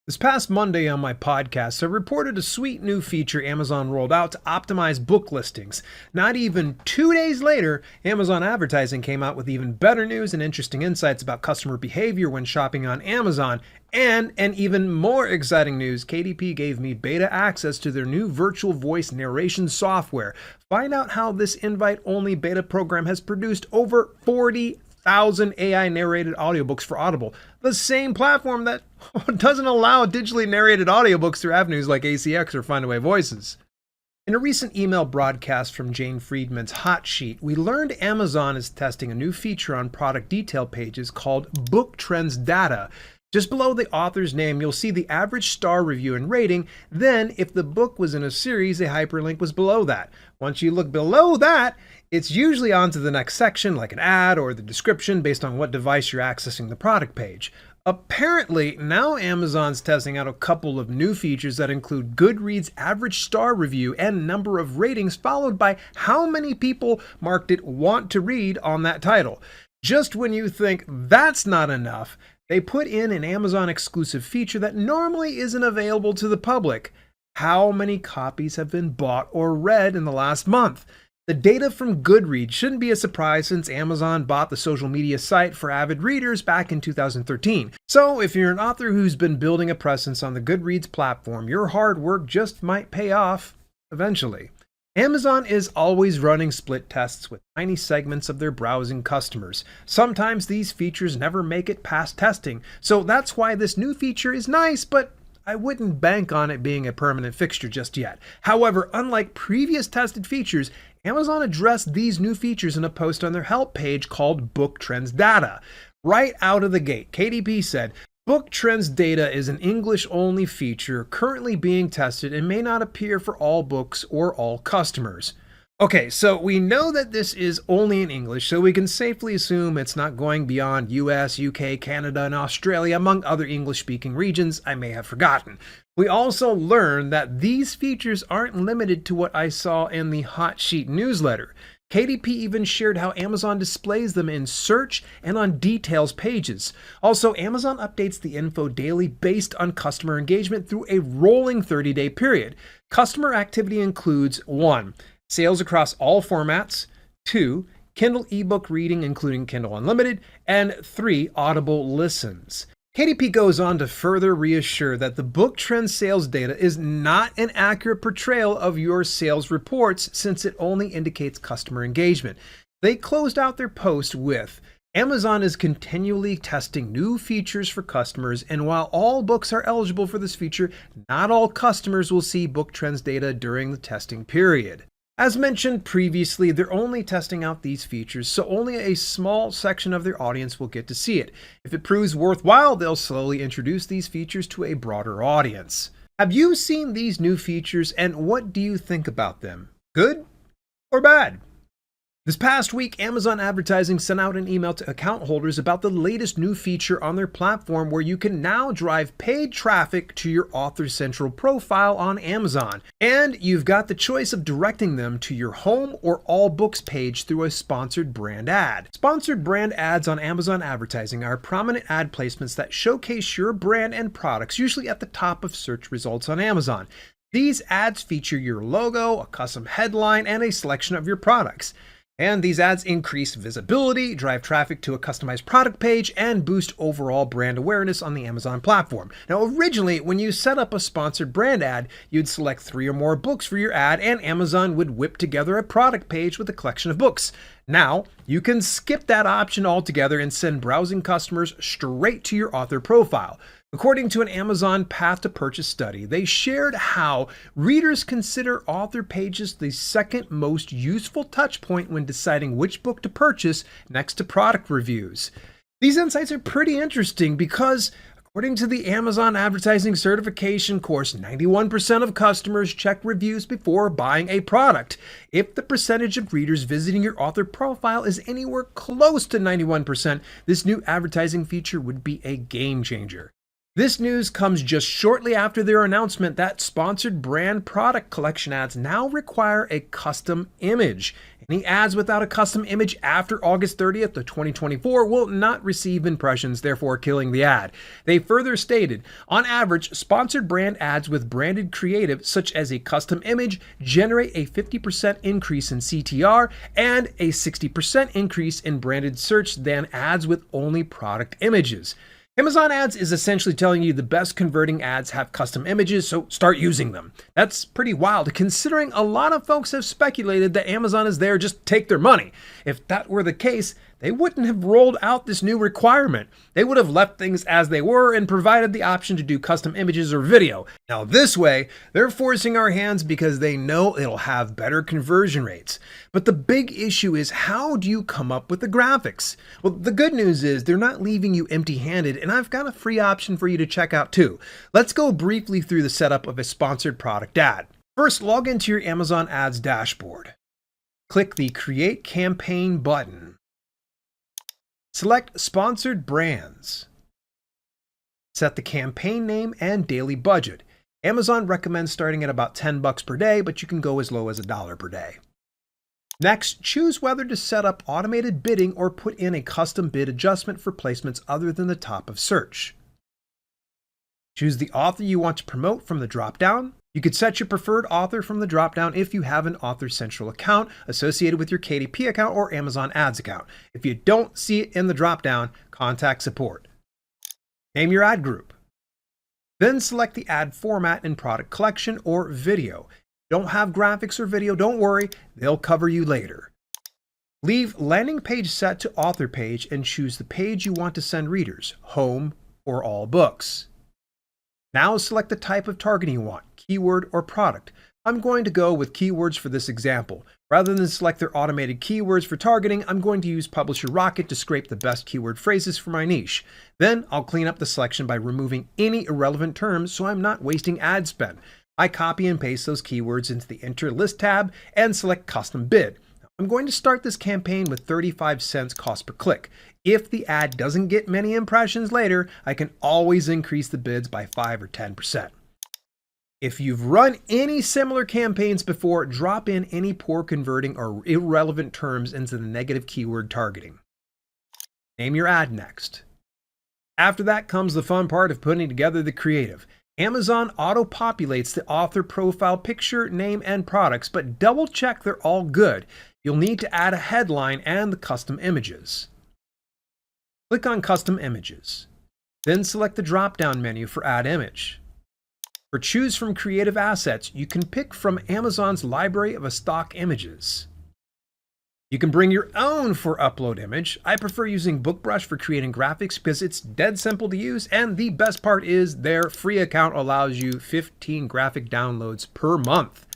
This past Monday on my podcast, I reported a sweet new feature Amazon rolled out to optimize book listings. Not even 2 days later, Amazon Advertising came out with even better news and interesting insights about customer behavior when shopping on Amazon. And even more exciting news, KDP gave me beta access to their new virtual voice narration software. Find out how this invite-only beta program has produced over 40,000 AI narrated audiobooks for Audible, the same platform that doesn't allow digitally narrated audiobooks through avenues like ACX or Findaway Voices. In a recent email broadcast from Jane Friedman's Hot Sheet, we learned Amazon is testing a new feature on product detail pages called Book Trends Data. Just below the author's name, you'll see the average star review and rating. Then, if the book was in a series, a hyperlink was below that. Once you look below that, it's usually on to the next section, like an ad or the description based on what device you're accessing the product page. Apparently, now Amazon's testing out a couple of new features that include Goodreads' average star review and number of ratings, followed by how many people marked it want to read on that title. Just when you think that's not enough, they put in an Amazon exclusive feature that normally isn't available to the public. How many copies have been bought or read in the last month? The data from Goodreads shouldn't be a surprise since Amazon bought the social media site for avid readers back in 2013. So if you're an author who's been building a presence on the Goodreads platform, your hard work just might pay off eventually. Amazon is always running split tests with tiny segments of their browsing customers. Sometimes these features never make it past testing, so that's why this new feature is nice, but I wouldn't bank on it being a permanent fixture just yet. However, unlike previous tested features, Amazon addressed these new features in a post on their help page called Book Trends Data. Right out of the gate, KDP said, Book Trends Data is an English-only feature currently being tested and may not appear for all books or all customers. Okay, so we know that this is only in English, so we can safely assume it's not going beyond US, UK, Canada, and Australia, among other English-speaking regions I may have forgotten. We also learned that these features aren't limited to what I saw in the Hot Sheet newsletter. KDP even shared how Amazon displays them in search and on details pages. Also, Amazon updates the info daily based on customer engagement through a rolling 30-day period. Customer activity includes 1. Sales across all formats, 2. Kindle ebook reading including Kindle Unlimited, and 3. Audible listens. KDP goes on to further reassure that the book trend sales data is not an accurate portrayal of your sales reports since it only indicates customer engagement. They closed out their post with, Amazon is continually testing new features for customers, and while all books are eligible for this feature, not all customers will see book trends data during the testing period. As mentioned previously, they're only testing out these features, so only a small section of their audience will get to see it. If it proves worthwhile, they'll slowly introduce these features to a broader audience. Have you seen these new features, and what do you think about them? Good or bad? This past week, Amazon Advertising sent out an email to account holders about the latest new feature on their platform where you can now drive paid traffic to your Author Central profile on Amazon. And you've got the choice of directing them to your home or all books page through a sponsored brand ad. Sponsored brand ads on Amazon Advertising are prominent ad placements that showcase your brand and products, usually at the top of search results on Amazon. These ads feature your logo, a custom headline, and a selection of your products. And these ads increase visibility, drive traffic to a customized product page, and boost overall brand awareness on the Amazon platform. Now, originally, when you set up a sponsored brand ad, you'd select 3 or more books for your ad, and Amazon would whip together a product page with a collection of books. Now, you can skip that option altogether and send browsing customers straight to your author profile. According to an Amazon Path to Purchase study, they shared how readers consider author pages the second most useful touch point when deciding which book to purchase next to product reviews. These insights are pretty interesting because, according to the Amazon Advertising Certification course, 91% of customers check reviews before buying a product. If the percentage of readers visiting your author profile is anywhere close to 91%, this new advertising feature would be a game changer. This news comes just shortly after their announcement that sponsored brand product collection ads now require a custom image. Any ads without a custom image after August 30th of 2024 will not receive impressions, therefore killing the ad. They further stated, on average, sponsored brand ads with branded creative, such as a custom image, generate a 50% increase in CTR and a 60% increase in branded search than ads with only product images. Amazon Ads is essentially telling you the best converting ads have custom images, so start using them. That's pretty wild, considering a lot of folks have speculated that Amazon is there just to take their money. If that were the case, they wouldn't have rolled out this new requirement. They would have left things as they were and provided the option to do custom images or video. Now this way, they're forcing our hands because they know it'll have better conversion rates. But the big issue is, how do you come up with the graphics? Well, the good news is they're not leaving you empty-handed, and I've got a free option for you to check out too. Let's go briefly through the setup of a sponsored product ad. First, log into your Amazon Ads dashboard. Click the Create Campaign button. Select Sponsored Brands. Set the campaign name and daily budget. Amazon recommends starting at about $10 per day, but you can go as low as $1 per day. Next, choose whether to set up automated bidding or put in a custom bid adjustment for placements other than the top of search. Choose the author you want to promote from the drop-down. You could set your preferred author from the drop-down if you have an Author Central account associated with your KDP account or Amazon Ads account. If you don't see it in the drop-down, contact support. Name your ad group. Then select the ad format in product collection or video. Don't have graphics or video, don't worry, they'll cover you later. Leave landing page set to author page and choose the page you want to send readers, home or all books. Now select the type of targeting you want, keyword or product. I'm going to go with keywords for this example. Rather than select their automated keywords for targeting, I'm going to use Publisher Rocket to scrape the best keyword phrases for my niche. Then I'll clean up the selection by removing any irrelevant terms so I'm not wasting ad spend. I copy and paste those keywords into the Enter List tab and select Custom Bid. I'm going to start this campaign with 35 cents cost per click. If the ad doesn't get many impressions later, I can always increase the bids by 5 or 10%. If you've run any similar campaigns before, drop in any poor converting or irrelevant terms into the negative keyword targeting. Name your ad next. After that comes the fun part of putting together the creative. Amazon auto-populates the author profile picture, name, and products, but double check they're all good. You'll need to add a headline and the custom images. Click on Custom Images. Then select the drop-down menu for Add Image. For Choose from Creative Assets, you can pick from Amazon's library of stock images. You can bring your own for upload image. I prefer using BookBrush for creating graphics because it's dead simple to use, and the best part is their free account allows you 15 graphic downloads per month.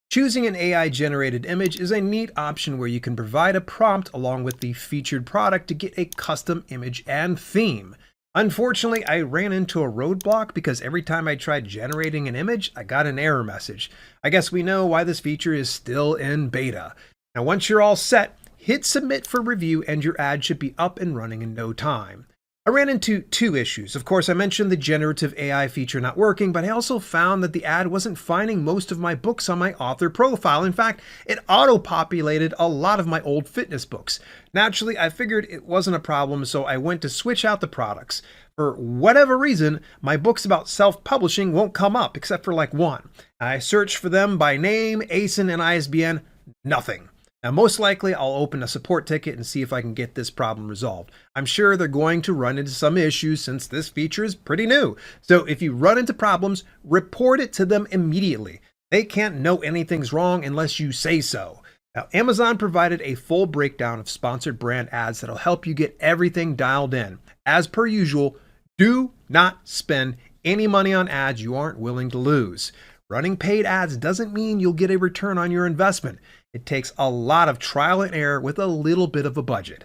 Choosing an AI-generated image is a neat option where you can provide a prompt along with the featured product to get a custom image and theme. Unfortunately, I ran into a roadblock because every time I tried generating an image, I got an error message. I guess we know why this feature is still in beta. Now, once you're all set, hit submit for review and your ad should be up and running in no time. I ran into two issues. Of course, I mentioned the generative AI feature not working, but I also found that the ad wasn't finding most of my books on my author profile. In fact, it auto-populated a lot of my old fitness books. Naturally, I figured it wasn't a problem, so I went to switch out the products. For whatever reason, my books about self-publishing won't come up, except for like one. I searched for them by name, ASIN, and ISBN, nothing. Now, most likely, I'll open a support ticket and see if I can get this problem resolved. I'm sure they're going to run into some issues since this feature is pretty new. So if you run into problems, report it to them immediately. They can't know anything's wrong unless you say so. Now, Amazon provided a full breakdown of sponsored brand ads that'll help you get everything dialed in. As per usual, do not spend any money on ads you aren't willing to lose. Running paid ads doesn't mean you'll get a return on your investment. It takes a lot of trial and error with a little bit of a budget.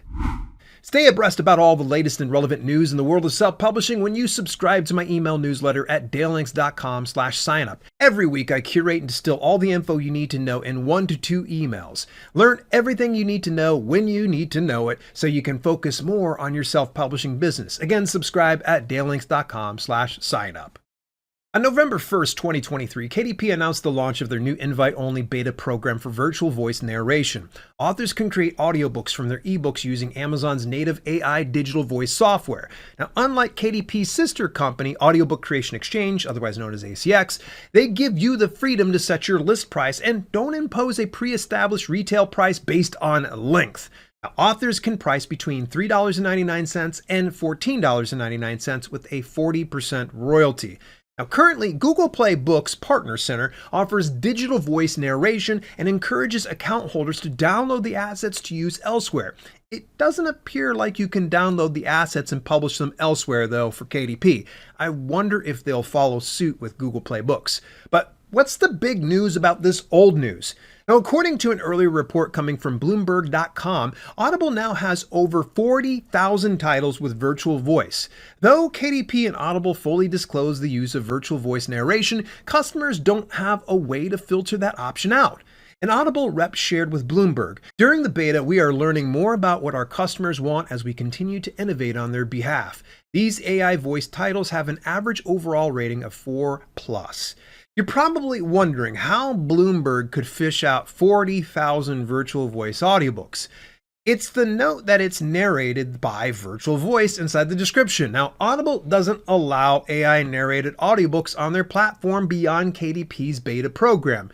Stay abreast about all the latest and relevant news in the world of self-publishing when you subscribe to my email newsletter at dalelinks.com/signup. Every week I curate and distill all the info you need to know in 1 to 2 emails. Learn everything you need to know when you need to know it so you can focus more on your self-publishing business. Again, subscribe at dalelinks.com/signup. On November 1st, 2023, KDP announced the launch of their new invite-only beta program for virtual voice narration. Authors can create audiobooks from their ebooks using Amazon's native AI digital voice software. Now, unlike KDP's sister company, Audiobook Creation Exchange, otherwise known as ACX, they give you the freedom to set your list price and don't impose a pre-established retail price based on length. Now, authors can price between $3.99 and $14.99 with a 40% royalty. Now, currently, Google Play Books Partner Center offers digital voice narration and encourages account holders to download the assets to use elsewhere. It doesn't appear like you can download the assets and publish them elsewhere, though, for KDP. I wonder if they'll follow suit with Google Play Books. But what's the big news about this old news? Now, according to an earlier report coming from Bloomberg.com, Audible now has over 40,000 titles with virtual voice. Though KDP and Audible fully disclose the use of virtual voice narration, customers don't have a way to filter that option out. An Audible rep shared with Bloomberg, "During the beta, we are learning more about what our customers want as we continue to innovate on their behalf. These AI voice titles have an average overall rating of 4+. You're probably wondering how Bloomberg could fish out 40,000 virtual voice audiobooks. It's the note that it's narrated by virtual voice inside the description. Now, Audible doesn't allow AI narrated audiobooks on their platform beyond KDP's beta program.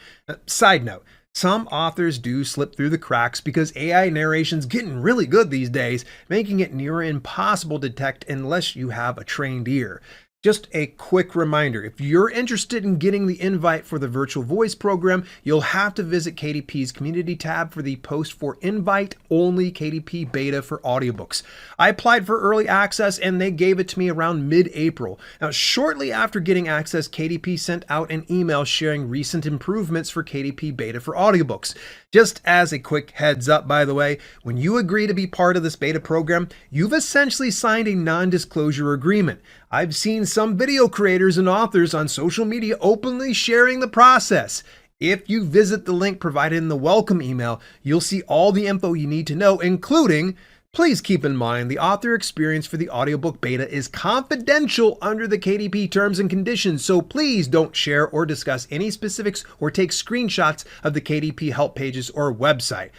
Side note, some authors do slip through the cracks because AI narration's getting really good these days, making it near impossible to detect unless you have a trained ear. Just a quick reminder, if you're interested in getting the invite for the virtual voice program, you'll have to visit KDP's community tab for the post for invite-only KDP beta for audiobooks. I applied for early access and they gave it to me around mid-April. Now, shortly after getting access, KDP sent out an email sharing recent improvements for KDP beta for audiobooks. Just as a quick heads up, by the way, when you agree to be part of this beta program, you've essentially signed a non-disclosure agreement. I've seen some video creators and authors on social media openly sharing the process. If you visit the link provided in the welcome email, you'll see all the info you need to know, including, please keep in mind the author experience for the audiobook beta is confidential under the KDP terms and conditions, so please don't share or discuss any specifics or take screenshots of the KDP help pages or website.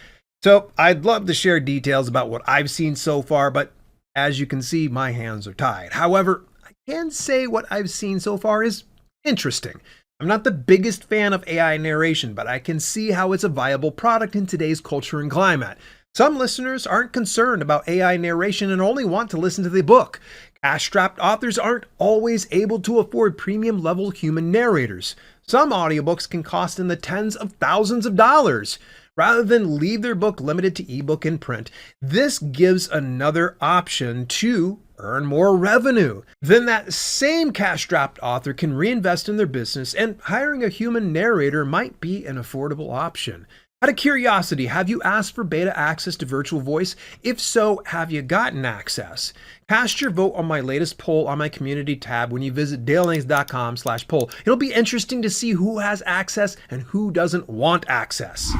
So I'd love to share details about what I've seen so far, but as you can see, my hands are tied. However, I can say what I've seen so far is interesting. I'm not the biggest fan of AI narration, but I can see how it's a viable product in today's culture and climate. Some listeners aren't concerned about AI narration and only want to listen to the book. Cash-strapped authors aren't always able to afford premium-level human narrators. Some audiobooks can cost in the tens of thousands of dollars. Rather than leave their book limited to ebook and print, this gives another option to earn more revenue. Then that same cash-strapped author can reinvest in their business, and hiring a human narrator might be an affordable option. Out of curiosity, have you asked for beta access to virtual voice? If so, have you gotten access? Cast your vote on my latest poll on my community tab when you visit dalelinks.com/poll. It'll be interesting to see who has access and who doesn't want access.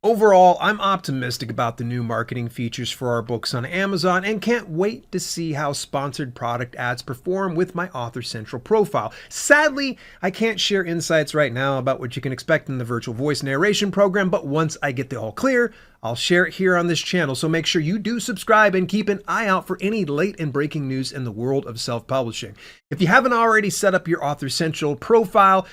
Overall, I'm optimistic about the new marketing features for our books on Amazon and can't wait to see how sponsored product ads perform with my Author Central profile. Sadly, I can't share insights right now about what you can expect in the virtual voice narration program, but once I get the all clear, I'll share it here on this channel, so make sure you do subscribe and keep an eye out for any late and breaking news in the world of self-publishing. If you haven't already set up your Author Central profile,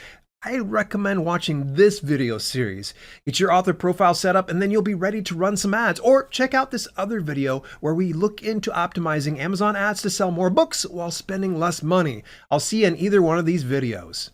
I recommend watching this video series. Get your author profile set up and then you'll be ready to run some ads, or check out this other video where we look into optimizing Amazon ads to sell more books while spending less money. I'll see you in either one of these videos.